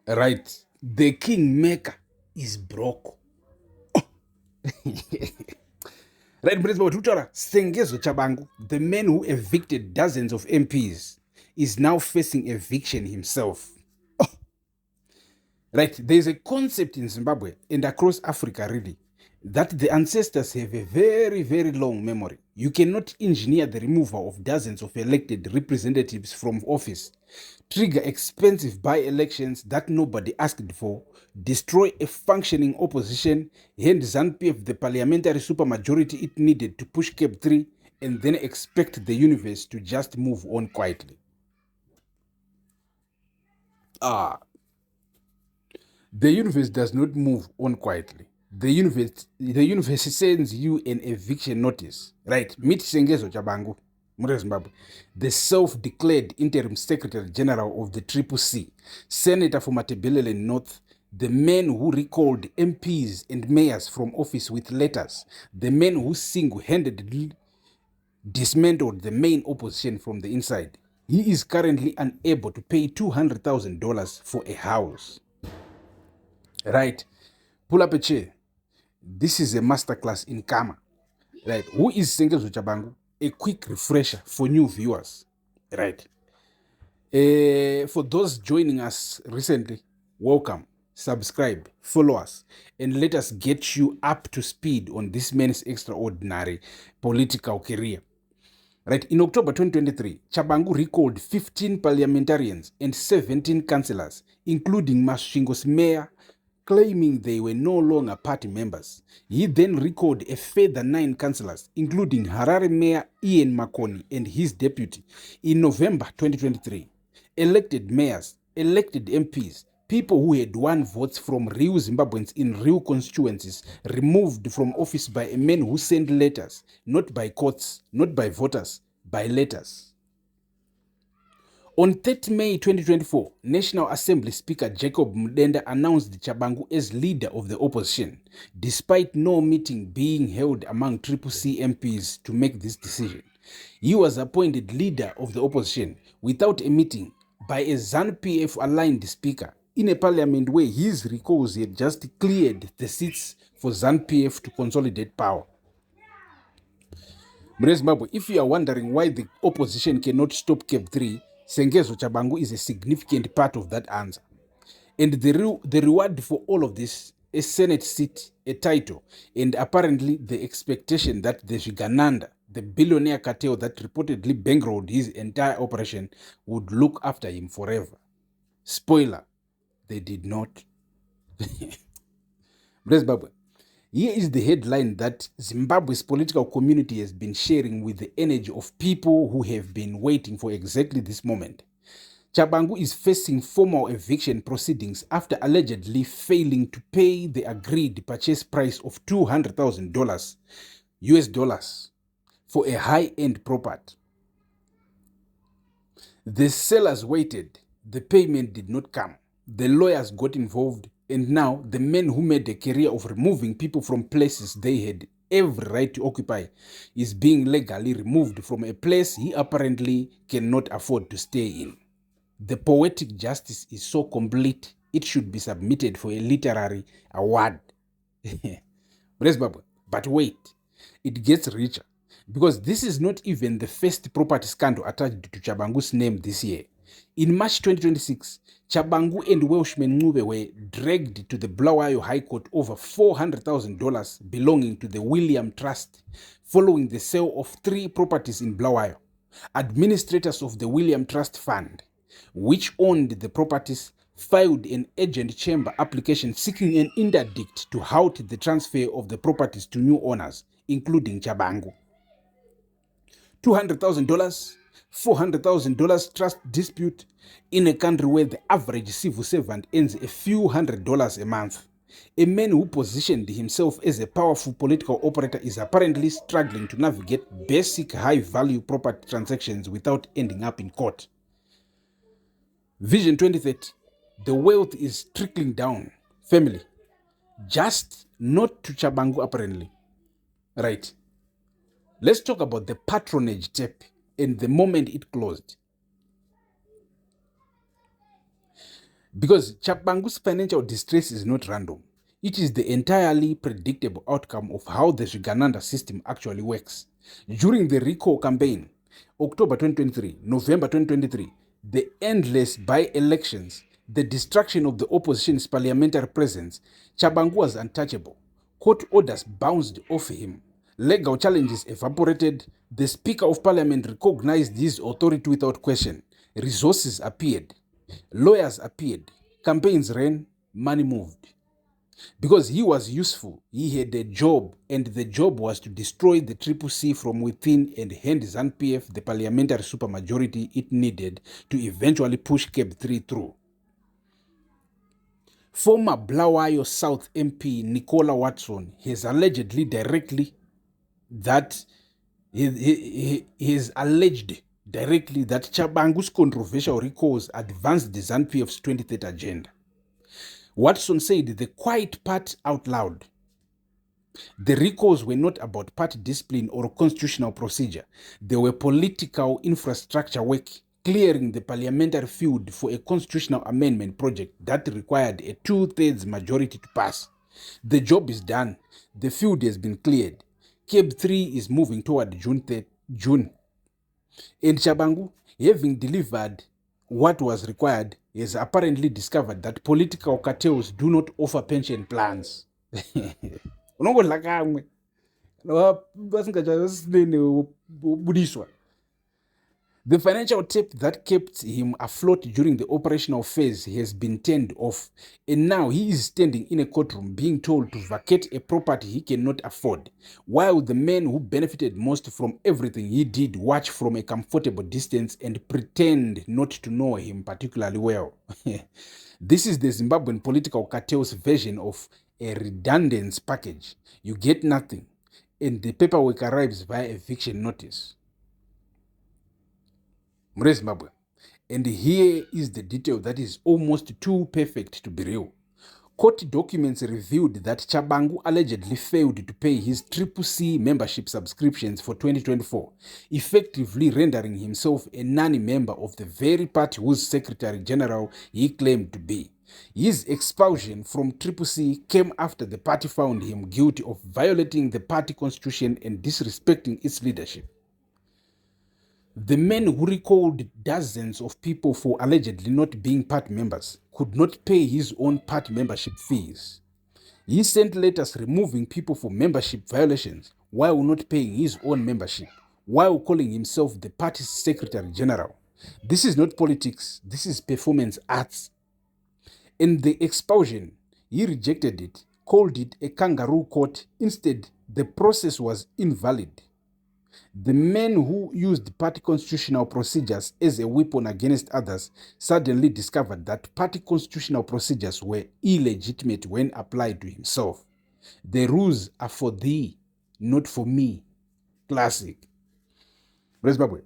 Right. The kingmaker is broke. Right, Sengezo Tshabangu, the man who evicted dozens of MPs, is now facing eviction himself. Right, there's a concept in Zimbabwe and across Africa, really, that the ancestors have a very, very long memory. You cannot engineer the removal of dozens of elected representatives from office, trigger expensive by elections that nobody asked for, destroy a functioning opposition, hand ZANU-PF the parliamentary supermajority it needed to push Cap 3, and then expect the universe to just move on quietly. Ah, the universe does not move on quietly. The universe sends you an eviction notice. Right. Meet Sengezo Tshabangu, Zimbabwe, the self-declared interim secretary general of the Triple C, senator for Matabeleland North, the man who recalled MPs and mayors from office with letters, the man who single-handedly dismantled the main opposition from the inside. He is currently unable to pay $200,000 for a house. Right. Pull up a chair. This is a masterclass in karma. Right. Who is Sengezo Tshabangu? A quick refresher for new viewers. Right. For those joining us recently, welcome. Subscribe, follow us, and let us get you up to speed on this man's extraordinary political career. Right. In October 2023, Tshabangu recalled 15 parliamentarians and 17 councillors, including Masvingo's mayor, claiming they were no longer party members. He then recalled a further 9 councillors, including Harare Mayor Ian Makoni and his deputy. In November 2023, elected mayors, elected MPs, people who had won votes from real Zimbabweans in real constituencies, removed from office by a man who sent letters, not by courts, not by voters, by letters. On 30 May 2024, National Assembly Speaker Jacob Mudenda announced Tshabangu as leader of the opposition, despite no meeting being held among Triple C MPs to make this decision. He was appointed leader of the opposition without a meeting by a ZANU-PF aligned speaker in a parliament where his recalls had just cleared the seats for ZANU-PF to consolidate power. Zimbabwe, if you are wondering why the opposition cannot stop Cap 3, Sengezo Tshabangu is a significant part of that answer. And the reward for all of this, a Senate seat, a title, and apparently the expectation that the Shigananda, the billionaire cartel that reportedly bankrolled his entire operation, would look after him forever. Spoiler, they did not. Zimbabwe. Here is the headline that Zimbabwe's political community has been sharing with the energy of people who have been waiting for exactly this moment. Tshabangu is facing formal eviction proceedings after allegedly failing to pay the agreed purchase price of $200,000 US dollars for a high-end property. The sellers waited, the payment did not come, the lawyers got involved, and now the men who made a career of removing people from places they had every right to occupy is being legally removed from a place he apparently cannot afford to stay in. The poetic justice is so complete, it should be submitted for a literary award. But wait, it gets richer. Because this is not even the first property scandal attached to Tshabangu's name this year. In March 2026, Tshabangu and Welshman Ncube were dragged to the Bulawayo High Court over $400,000 belonging to the William Trust, following the sale of 3 properties in Bulawayo. Administrators of the William Trust Fund, which owned the properties, filed an urgent chamber application seeking an interdict to halt the transfer of the properties to new owners, including Tshabangu. $200,000, $400,000 trust dispute in a country where the average civil servant earns a few $100s a month. A man who positioned himself as a powerful political operator is apparently struggling to navigate basic high-value property transactions without ending up in court. Vision 2030. The wealth is trickling down. Family. Just not to Tshabangu apparently. Right. Let's talk about the patronage tape and the moment it closed. Because Tshabangu's financial distress is not random. It is the entirely predictable outcome of how the Zvigananda system actually works. During the recall campaign, October 2023, November 2023, the endless by-elections, the destruction of the opposition's parliamentary presence, Tshabangu was untouchable. Court orders bounced off him. Legal challenges evaporated. The Speaker of Parliament recognized his authority without question. Resources appeared. Lawyers appeared. Campaigns ran. Money moved. Because he was useful, he had a job, and the job was to destroy the Triple C from within and hand ZANU-PF the parliamentary supermajority it needed to eventually push CAB 3 through. Former Bulawayo South MP Nicola Watson has allegedly directly that he has alleged directly that Tshabangu's controversial recalls advanced the ZANU-PF's 2030 agenda. Watson said the quiet part out loud. The recalls were not about party discipline or constitutional procedure. They were political infrastructure work, clearing the parliamentary field for a constitutional amendment project that required a 2/3 majority to pass. The job is done. The field has been cleared. CAB 3 is moving toward June. And Tshabangu, having delivered what was required, has apparently discovered that political cartels do not offer pension plans. Unongodla kamwe vasingachasinene budiswa. The financial tape that kept him afloat during the operational phase has been turned off, and now he is standing in a courtroom being told to vacate a property he cannot afford, while the men who benefited most from everything he did watch from a comfortable distance and pretend not to know him particularly well. This is the Zimbabwean political cartel's version of a redundance package. You get nothing, and the paperwork arrives via eviction notice. Zimbabwe. And here is the detail that is almost too perfect to be real. Court documents revealed that Tshabangu allegedly failed to pay his Triple C membership subscriptions for 2024, effectively rendering himself a non-member of the very party whose Secretary General he claimed to be. His expulsion from Triple C came after the party found him guilty of violating the party constitution and disrespecting its leadership. The men who recalled dozens of people for allegedly not being party members could not pay his own party membership fees. He sent letters removing people for membership violations while not paying his own membership, while calling himself the party's Secretary General. This is not politics, this is performance arts. In the expulsion, he rejected it, called it a kangaroo court. Instead, the process was invalid. The men who used party constitutional procedures as a weapon against others suddenly discovered that party constitutional procedures were illegitimate when applied to himself. The rules are for thee, not for me. Classic.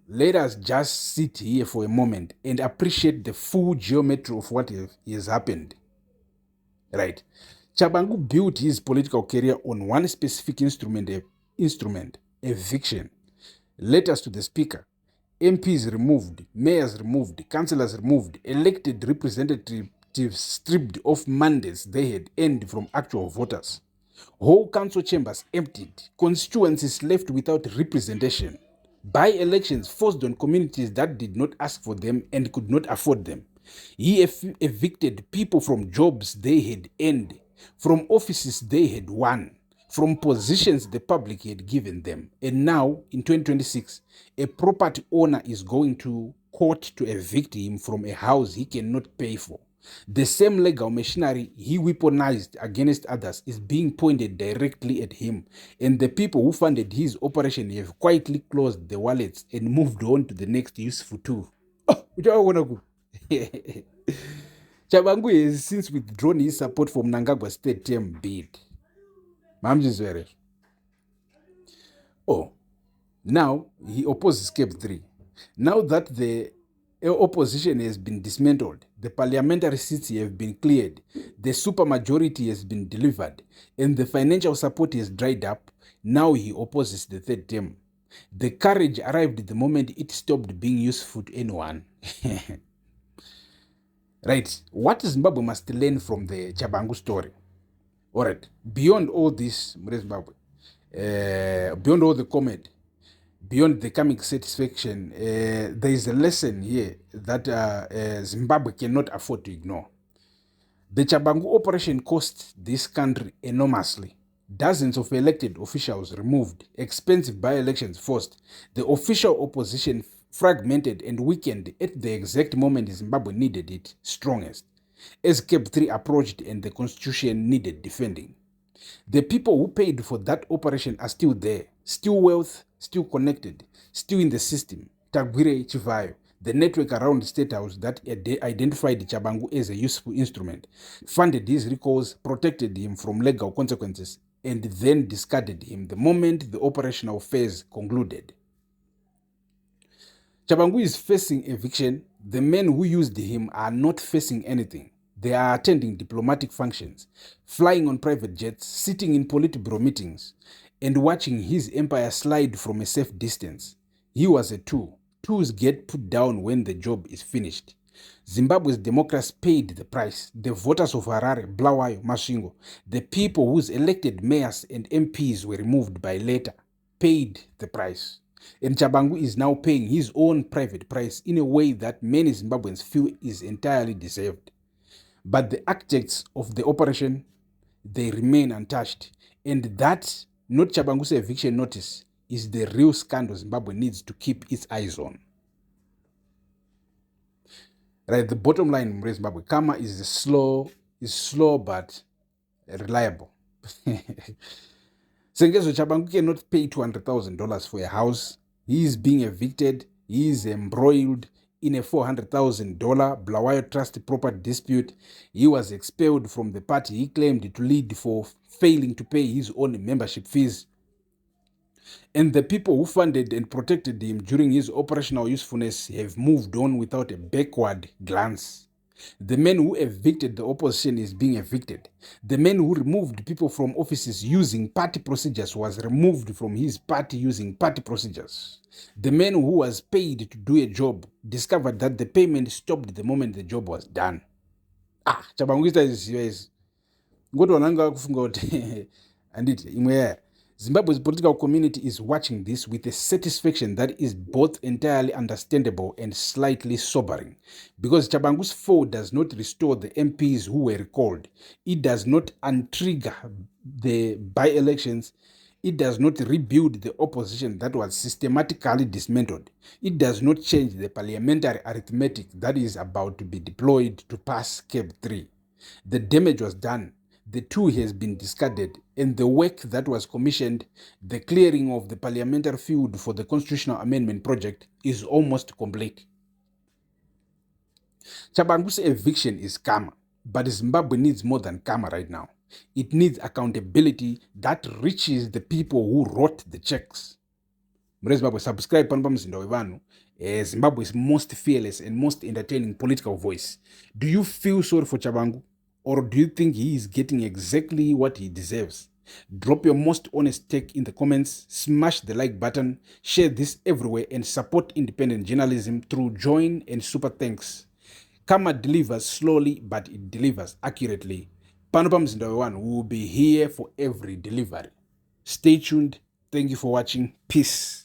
Let us just sit here for a moment and appreciate the full geometry of what has happened. Right. Tshabangu built his political career on one specific instrument, eviction. Letters to the Speaker, MPs removed, mayors removed, councillors removed, elected representatives stripped of mandates they had earned from actual voters. Whole council chambers emptied, constituencies left without representation, by-elections forced on communities that did not ask for them and could not afford them. He evicted people from jobs they had earned, from offices they had won, from positions the public had given them. And now, in 2026, a property owner is going to court to evict him from a house he cannot pay for. The same legal machinery he weaponized against others is being pointed directly at him, and the people who funded his operation have quietly closed the wallets and moved on to the next useful tool. Tshabangu has since withdrawn his support from Mnangagwa's third-term bid. Oh, now he opposes CAB 3. Now that the opposition has been dismantled, the parliamentary seats have been cleared, the supermajority has been delivered, and the financial support has dried up, now he opposes the third term. The courage arrived the moment it stopped being useful to anyone. Right? What Zimbabwe must learn from the Tshabangu story? All right. Beyond all this, Zimbabwe, beyond all the comedy, beyond the comic satisfaction, there is a lesson here that Zimbabwe cannot afford to ignore. The Tshabangu operation cost this country enormously. Dozens of elected officials removed, expensive by-elections forced, the official opposition fragmented and weakened at the exact moment Zimbabwe needed it strongest, as Cap 3 approached and the constitution needed defending. The people who paid for that operation are still there, still wealth, still connected, still in the system. Tagwire Chivayo, the network around the State House that identified Tshabangu as a useful instrument, funded his recalls, protected him from legal consequences, and then discarded him the moment the operational phase concluded. Tshabangu is facing eviction. The men who used him are not facing anything. They are attending diplomatic functions, flying on private jets, sitting in Politburo meetings, and watching his empire slide from a safe distance. He was a tool. Tools get put down when the job is finished. Zimbabwe's democrats paid the price. The voters of Harare, Bulawayo, Masvingo, the people whose elected mayors and MPs were removed by later, paid the price. And Tshabangu is now paying his own private price in a way that many Zimbabweans feel is entirely deserved. But the architects of the operation, they remain untouched. And that, not Tshabangu's eviction notice, is the real scandal Zimbabwe needs to keep its eyes on. Right, the bottom line in Zimbabwe, karma is slow but reliable. Sengezo Tshabangu cannot pay $200,000 for a house. He is being evicted. He is embroiled in a $400,000 Bulawayo Trust property dispute. He was expelled from the party he claimed to lead for failing to pay his own membership fees. And the people who funded and protected him during his operational usefulness have moved on without a backward glance. The man who evicted the opposition is being evicted. The man who removed people from offices using party procedures was removed from his party using party procedures. The man who was paid to do a job discovered that the payment stopped the moment the job was done. Tshabangu is ngotowananga kufunga kuti anditi imwe Zimbabwe's political community is watching this with a satisfaction that is both entirely understandable and slightly sobering. Because Tshabangu's fall does not restore the MPs who were recalled. It does not untrigger the by-elections. It does not rebuild the opposition that was systematically dismantled. It does not change the parliamentary arithmetic that is about to be deployed to pass Cap 3. The damage was done. The tool has been discarded, and the work that was commissioned, the clearing of the parliamentary field for the constitutional amendment project, is almost complete. Tshabangu's eviction is karma, but Zimbabwe needs more than karma right now. It needs accountability that reaches the people who wrote the checks. Zimbabwe, subscribe pano pamuzinda wevanhu, Zimbabwe's most fearless and most entertaining political voice. Do you feel sorry for Tshabangu? Or do you think he is getting exactly what he deserves? Drop your most honest take in the comments, smash the like button, share this everywhere, and support independent journalism through join and super thanks. Karma delivers slowly, but it delivers accurately. Pano pamuzinda wevanhu, we will be here for every delivery. Stay tuned. Thank you for watching. Peace.